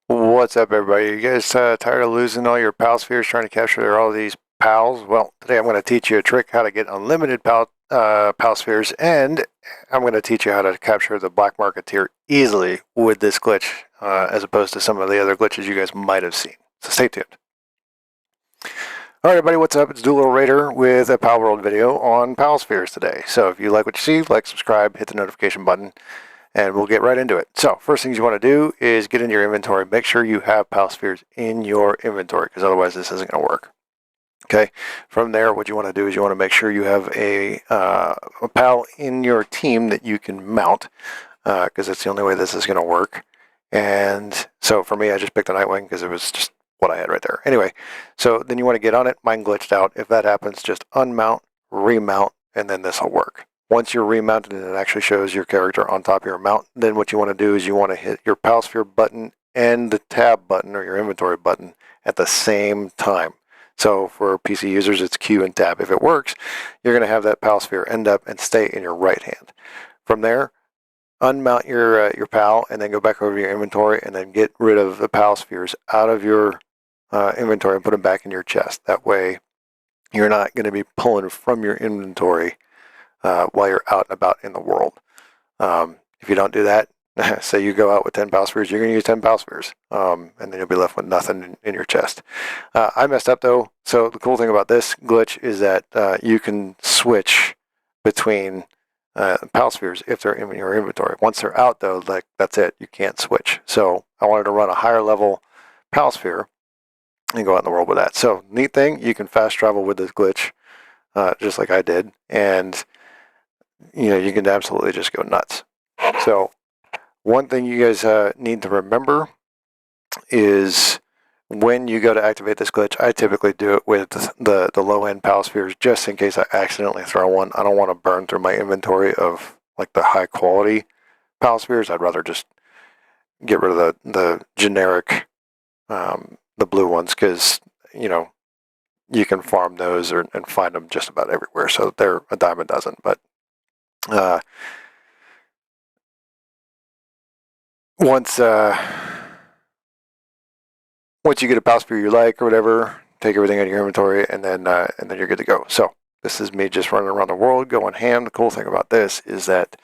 What's up, everybody? You guys tired of losing all your Palspheres trying to capture all these pals? Well, today I'm going to teach you a trick how to get unlimited Palspheres, and I'm going to teach you how to capture the black marketeer easily with this glitch, as opposed to some of the other glitches you guys might have seen. So stay tuned. All right, everybody, what's up? It's Doolittle Raider with a Palworld video on Palspheres today. So if you like what you see, like, subscribe, hit the notification button, and we'll get right into it. So first things you want to do is get into your inventory. Make sure you have Palspheres in your inventory, because otherwise this isn't going to work. Okay. From there, what you want to do is you want to make sure you have a pal in your team that you can mount, because that's the only way this is going to work. And so for me, I just picked a Nightwing because it was just what I had right there. Anyway, so then you want to get on it. Mine glitched out. If that happens, just unmount, remount, and then this will work. Once you're remounted and it actually shows your character on top of your mount, then what you want to do is you want to hit your Palsphere button and the tab button or your inventory button at the same time. So for PC users, it's Q and tab. If it works, you're going to have that Palsphere end up and stay in your right hand. From there, unmount your PAL and then go back over to your inventory and then get rid of the Palspheres out of your inventory and put them back in your chest. That way, you're not going to be pulling from your inventory while you're out and about in the world. If you don't do that, say you go out with 10 Palspheres, you're going to use 10 Palspheres, and then you'll be left with nothing in your chest. I messed up though, so the cool thing about this glitch is that you can switch between Palspheres if they're in your inventory. Once they're out though, like that's it, you can't switch. So I wanted to run a higher level Palsphere and go out in the world with that. So neat thing, you can fast travel with this glitch, just like I did, and you can absolutely just go nuts. So one thing you guys need to remember is when you go to activate this glitch, I typically do it with the low-end Palspheres just in case I accidentally throw one. I don't want to burn through my inventory of like the high-quality Palspheres. I'd rather just get rid of the generic, the blue ones, because you can farm those and find them just about everywhere. So they're a dime a dozen. But once you get a Palsphere you like or whatever, take everything out of your inventory and then you're good to go. So this is me just running around the world going ham. The cool thing about this is that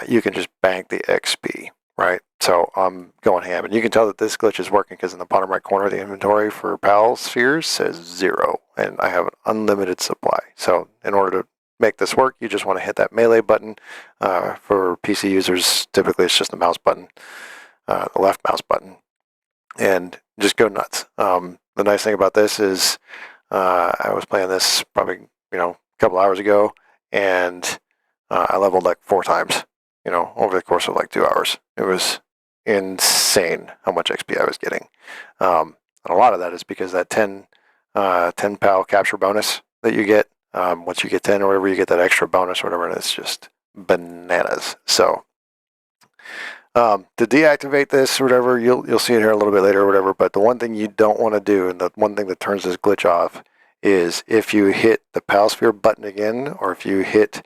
you can just bank the XP, right? So I'm going ham, and you can tell that this glitch is working because in the bottom right corner of the inventory for Palspheres says 0, and I have an unlimited supply. So in order to make this work, you just want to hit that melee button. For PC users, typically it's just the mouse button, the left mouse button, and just go nuts. The nice thing about this is I was playing this probably a couple hours ago, and I leveled like 4 times, over the course of like 2 hours. It was insane how much XP I was getting. And a lot of that is because that 10 PAL capture bonus that you get, once you get 10 or whatever, you get that extra bonus or whatever, and it's just bananas. So to deactivate this or whatever, you'll see it here a little bit later or whatever, but the one thing you don't want to do, and the one thing that turns this glitch off, is if you hit the Palsphere button again, or if you hit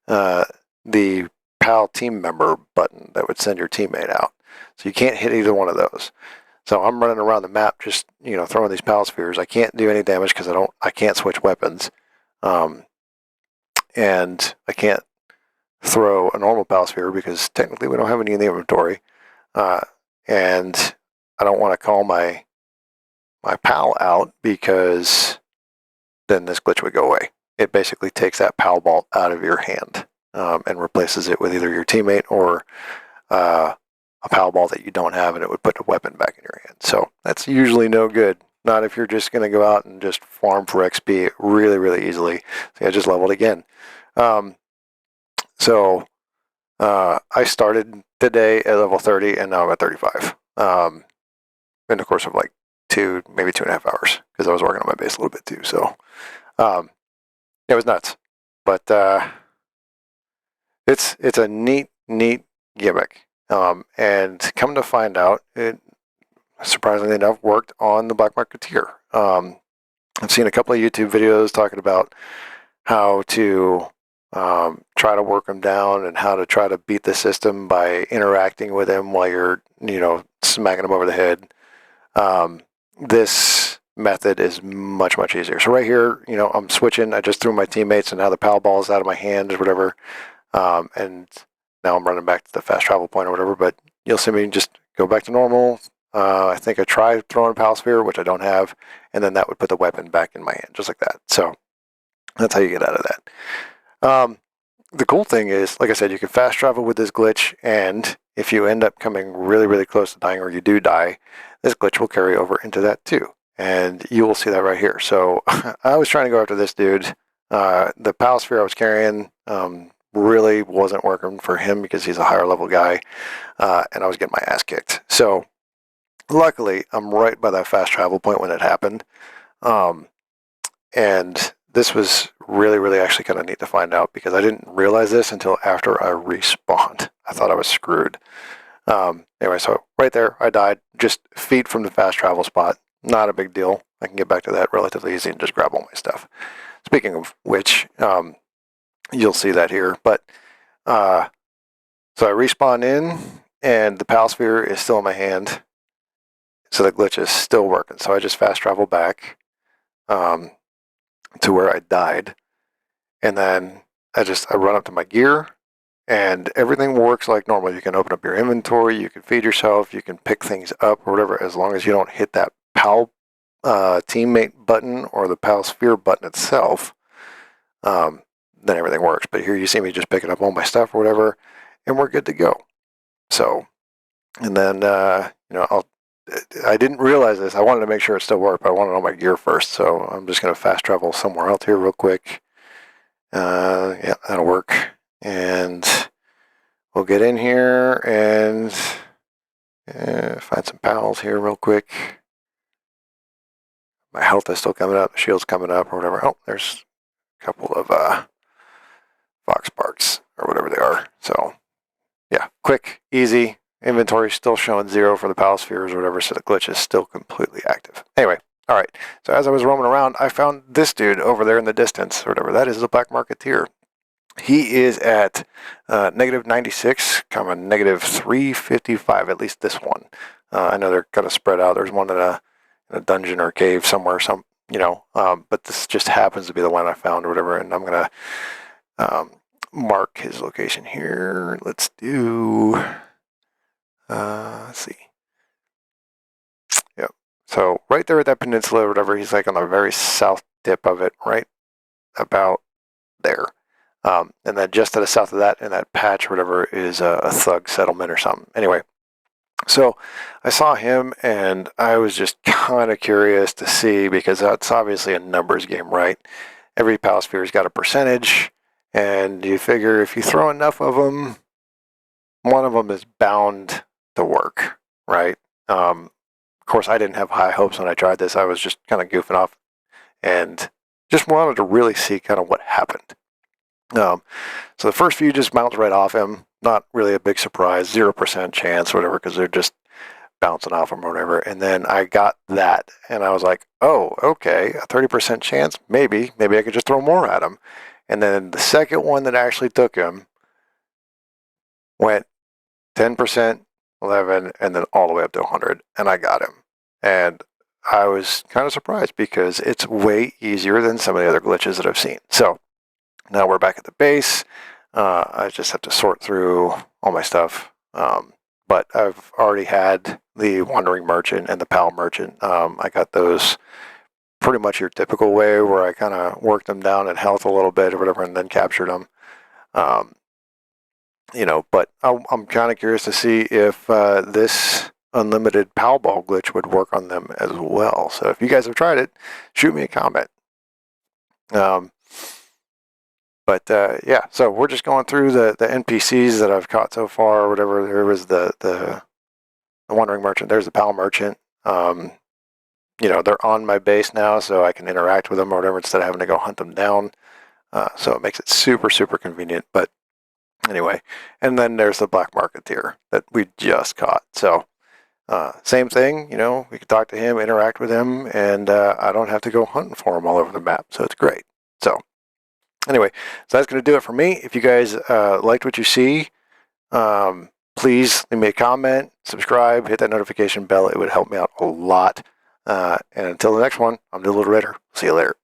the PAL team member button that would send your teammate out. So you can't hit either one of those. So I'm running around the map just throwing these Palspheres. I can't do any damage because I can't switch weapons, and I can't throw a normal Palsphere because technically we don't have any in the inventory, and I don't want to call my PAL out because then this glitch would go away. It basically takes that PAL ball out of your hand and replaces it with either your teammate or a PAL ball that you don't have, and it would put a weapon back in your hand. So that's usually no good. Not if you're just going to go out and just farm for XP really, really easily. See, I just leveled again. So I started today at level 30, and now I'm at 35. In the course of like maybe 2.5 hours, because I was working on my base a little bit too. So it was nuts. But it's a neat gimmick. And come to find out, it surprisingly enough worked on the Black Marketeer. I've seen a couple of YouTube videos talking about how to try to work them down, and how to try to beat the system by interacting with him while you're, smacking him over the head. This method is much, much easier. So right here, I'm switching. I just threw my teammates, and now the pal ball is out of my hand or whatever. And now I'm running back to the fast travel point or whatever, but you'll see me just go back to normal. I think I tried throwing a Palsphere, which I don't have, and then that would put the weapon back in my hand, just like that. So that's how you get out of that. The cool thing is, like I said, you can fast travel with this glitch, and if you end up coming really, really close to dying, or you do die, this glitch will carry over into that too. And you will see that right here. So I was trying to go after this dude. The Palsphere I was carrying really wasn't working for him because he's a higher level guy, and I was getting my ass kicked. So luckily, I'm right by that fast travel point when it happened. And this was really, really actually kind of neat to find out, because I didn't realize this until after I respawned. I thought I was screwed. Anyway, so right there, I died just feet from the fast travel spot. Not a big deal. I can get back to that relatively easy and just grab all my stuff. Speaking of which, you'll see that here. But so I respawn in, and the Palsphere is still in my hand. So the glitch is still working. So I just fast travel back to where I died, and then I run up to my gear, and everything works like normal. You can open up your inventory, you can feed yourself, you can pick things up or whatever, as long as you don't hit that pal teammate button or the Palsphere button itself. Then everything works. But here you see me just picking up all my stuff or whatever, and we're good to go. So, and then I didn't realize this. I wanted to make sure it still worked, but I wanted all my gear first. So I'm just going to fast travel somewhere else here real quick. Yeah, that'll work. And we'll get in here and find some pals here real quick. My health is still coming up. The shield's coming up or whatever. Oh, there's a couple of Fox Parks or whatever they are. So yeah, quick, easy. Inventory still showing 0 for the Palspheres or whatever, so the glitch is still completely active. Anyway, all right. So as I was roaming around, I found this dude over there in the distance or whatever. That is the black marketeer. He is at negative 96, comma negative 355, at least this one. I know they're kind of spread out. There's one in a dungeon or cave somewhere, but this just happens to be the one I found or whatever, and I'm going to mark his location here. Let's do... let's see. Yep. So right there at that peninsula or whatever, he's like on the very south tip of it, right about there. And then just to the south of that, in that patch or whatever, is a thug settlement or something. Anyway, so I saw him, and I was just kind of curious to see, because that's obviously a numbers game, right? Every Palsphere's got a percentage, and you figure if you throw enough of them, one of them is bound to work, right? Of course, I didn't have high hopes when I tried this. I was just kind of goofing off and just wanted to really see kind of what happened. So the first few just bounce right off him. Not really a big surprise, 0% chance, whatever, because they're just bouncing off him or whatever. And then I got that, and I was like, oh, okay, a 30% chance? Maybe I could just throw more at him. And then the second one that actually took him went 10%, 11, and then all the way up to 100, and I got him. And I was kind of surprised, because it's way easier than some of the other glitches that I've seen. So now we're back at the base. I just have to sort through all my stuff. But I've already had the Wandering Merchant and the Pal Merchant. I got those pretty much your typical way, where I kind of worked them down in health a little bit or whatever, and then captured them. But I'm kind of curious to see if this unlimited Pal Ball glitch would work on them as well. So if you guys have tried it, shoot me a comment. Yeah, so we're just going through the NPCs that I've caught so far or whatever. There was the Wandering Merchant. There's the Pal Merchant. They're on my base now, so I can interact with them or whatever instead of having to go hunt them down. So it makes it super, super convenient. But anyway, and then there's the Black Marketeer that we just caught. So same thing, we can talk to him, interact with him, and I don't have to go hunting for him all over the map. So it's great. So Anyway, so that's going to do it for me. If you guys liked what you see, please leave me a comment, subscribe, hit that notification bell. It would help me out a lot. And until the next one, I'm the Little Redder. See you later.